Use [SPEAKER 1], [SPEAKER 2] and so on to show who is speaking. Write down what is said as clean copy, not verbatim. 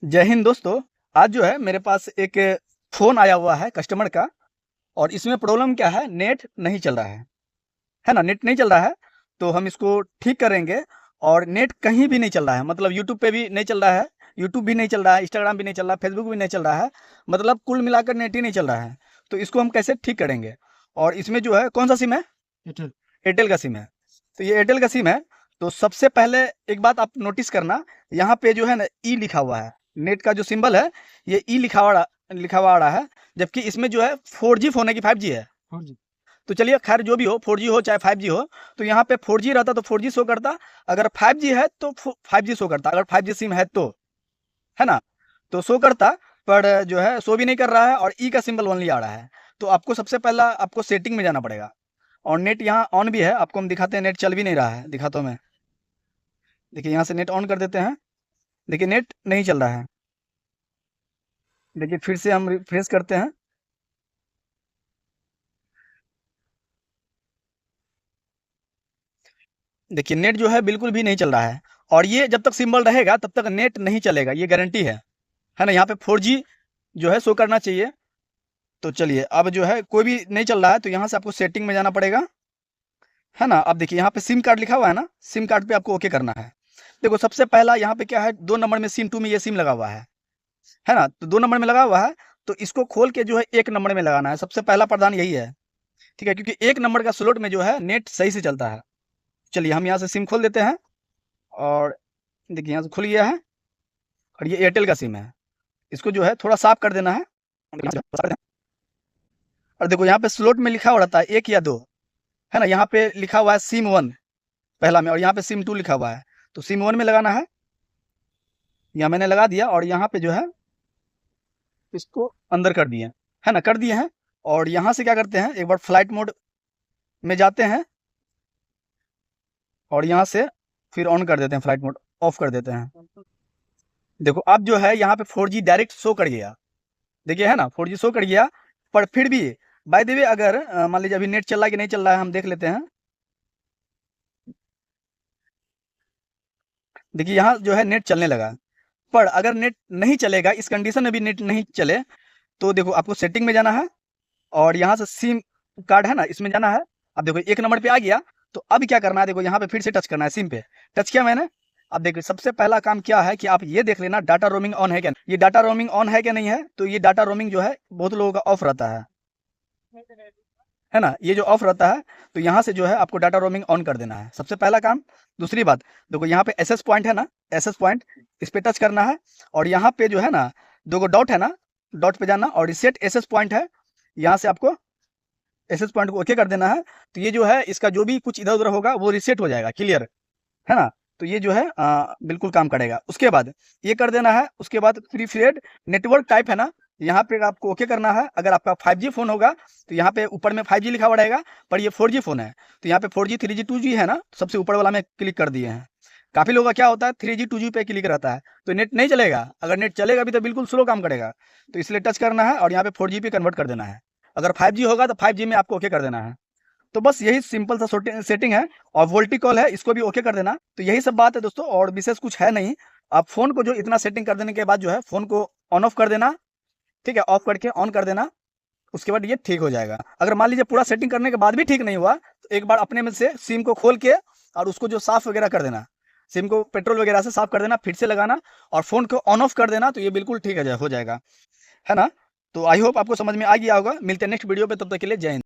[SPEAKER 1] जय हिंद दोस्तों। आज जो है मेरे पास एक फ़ोन आया हुआ है कस्टमर का। और इसमें प्रॉब्लम क्या है, नेट नहीं चल रहा है ना? नेट नहीं चल रहा है, तो हम इसको ठीक करेंगे। और नेट कहीं भी नहीं चल रहा है, मतलब यूट्यूब पे भी नहीं चल रहा है, यूट्यूब भी नहीं चल रहा है, इंस्टाग्राम भी नहीं चल रहा है, फेसबुक भी नहीं चल रहा है, मतलब कुल मिलाकर नेट ही नहीं चल रहा है। तो इसको हम कैसे ठीक करेंगे? और इसमें जो है कौन-सा सिम है?
[SPEAKER 2] एयरटेल।
[SPEAKER 1] एयरटेल का सिम है। तो ये एयरटेल का सिम है, तो सबसे पहले एक बात आप नोटिस करना, यहाँ पे जो है ना ई लिखा हुआ है। नेट का जो सिंबल है, ये ई लिखा हुआ आ रहा है, जबकि इसमें जो है 4G फ़ोन है कि 5G है?
[SPEAKER 2] 4G।
[SPEAKER 1] तो चलिए खैर जो भी हो, 4G हो चाहे 5G हो, तो यहाँ पे 4G रहता तो 4G शो करता, अगर 5G है तो 5G शो करता, अगर 5G सिम है तो, है ना? तो शो करता, पर जो है शो भी नहीं कर रहा है और ई का सिंबल ओनली आ रहा है। तो आपको सबसे पहला आपको सेटिंग में जाना पड़ेगा। और नेट यहाँ ऑन भी है, आपको हम दिखाते हैं, नेट चल भी नहीं रहा है, दिखाता हूँ मैं। देखिए यहाँ से नेट ऑन कर देते हैं, देखिए नेट नहीं चल रहा है। देखिए फिर से हम रिफ्रेश करते हैं, देखिए नेट जो है बिल्कुल भी नहीं चल रहा है। और ये जब तक सिंबल रहेगा तब तक नेट नहीं चलेगा, ये गारंटी है ना? यहाँ पे 4G जो है शो करना चाहिए। तो चलिए अब जो है कोई भी नहीं चल रहा है, तो यहाँ से आपको सेटिंग में जाना पड़ेगा, है ना? अब देखिए यहाँ पे सिम कार्ड लिखा हुआ है ना, सिम कार्ड पे आपको ओके करना है। देखो सबसे पहला यहाँ पे क्या है, 2 नंबर में सिम 2 में ये सिम लगा हुआ है ना? तो 2 नंबर में लगा हुआ है, तो इसको खोल के जो है 1 नंबर में लगाना है, सबसे पहला प्रावधान यही है, ठीक है? क्योंकि 1 नंबर का स्लॉट में जो है नेट सही से चलता है। चलिए हम यहाँ से सिम खोल देते हैं, और देखिए यहाँ से खुल गया है, और ये एयरटेल का सिम है। इसको जो है थोड़ा साफ कर देना है। और देखो यहाँ पे स्लॉट में लिखा हुआ रहता है 1 या 2, है ना? यहाँ पे लिखा हुआ है सिम 1 पहला में, और यहाँ पे सिम 2 लिखा हुआ है, तो सिम 1 में लगाना है। यहाँ मैंने लगा दिया, और यहाँ पे जो है इसको अंदर कर दिए, है ना? कर दिए हैं। और यहाँ से क्या करते हैं, एक बार फ्लाइट मोड में जाते हैं, और यहाँ से फिर ऑन कर देते हैं, फ्लाइट मोड ऑफ कर देते हैं। देखो अब जो है यहाँ पे 4G डायरेक्ट शो कर गया, देखिए है ना? 4G शो कर गया, पर फिर भी बाय द वे अगर मान लीजिए अभी नेट चल रहा है कि नहीं चल रहा है, हम देख लेते हैं। देखिए यहाँ जो है नेट चलने लगा, पर अगर नेट नहीं चलेगा, इस कंडीशन में भी नेट नहीं चले, तो देखो आपको सेटिंग में जाना है, और यहाँ से सिम कार्ड है ना, इसमें जाना है। अब देखो 1 नंबर पे आ गया, तो अब क्या करना है, देखो यहाँ पे फिर से टच करना है, सिम पे टच किया मैंने। अब देखिए सबसे पहला काम क्या है कि आप ये देख लेना डाटा रोमिंग ऑन है क्या, ये डाटा रोमिंग ऑन है क्या नहीं है। तो ये डाटा रोमिंग जो है बहुत लोगों का ऑफ रहता है ना? ये जो ऑफ रहता है, तो यहाँ से जो है आपको डाटा रोमिंग ऑन कर देना है, सबसे पहला काम। दूसरी बात, देखो यहाँ पे एसएस पॉइंट है ना, एसएस पॉइंट, इस पे टच करना है, और यहाँ पे जो है ना 2 गो डॉट है ना, डॉट पे जाना, और रिसेट एसएस पॉइंट है, यहाँ से आपको एसएस पॉइंट को ओके कर देना है। तो ये जो है इसका जो भी कुछ इधर-उधर होगा वो रीसेट हो जाएगा, क्लियर, है ना? तो ये जो है बिल्कुल काम करेगा। उसके बाद ये कर देना है, उसके बाद प्रीफेड नेटवर्क टाइप है ना, यहाँ पे आपको ओके करना है। अगर आपका 5G फ़ोन होगा, तो यहाँ पे ऊपर में 5G लिखा हुआ रहेगा, पर ये 4G फ़ोन है, तो यहाँ पे 4G, 3G, 2G है ना, तो सबसे ऊपर वाला में क्लिक कर दिए हैं। काफ़ी लोगों का क्या होता है 3G, 2G पे क्लिक रहता है, तो नेट नहीं चलेगा, अगर नेट चलेगा भी तो बिल्कुल स्लो काम करेगा। तो इसलिए टच करना है, और यहाँ पे 4G पे कन्वर्ट कर देना है। अगर 5G होगा तो 5G में आपको ओके कर देना है। तो बस यही सिंपल सा सेटिंग है। और वोल्टी कॉल है, इसको भी ओके कर देना। तो यही सब बात है दोस्तों, और विशेष कुछ है नहीं। आप फ़ोन को जो इतना सेटिंग कर देने के बाद जो है फ़ोन को ऑन ऑफ कर देना, ठीक है? ऑफ करके ऑन कर देना, उसके बाद ये ठीक हो जाएगा। अगर मान लीजिए पूरा सेटिंग करने के बाद भी ठीक नहीं हुआ, तो एक बार अपने में से सिम को खोल के और उसको जो साफ़ वगैरह कर देना, सिम को पेट्रोल वगैरह से साफ़ कर देना, फिर से लगाना, और फ़ोन को ऑन ऑफ कर देना, तो ये बिल्कुल ठीक हो जाएगा, है ना? तो आई होप आपको समझ में आ गया होगा। मिलते हैं नेक्स्ट वीडियो पे, तब तक के लिए जय हिंद।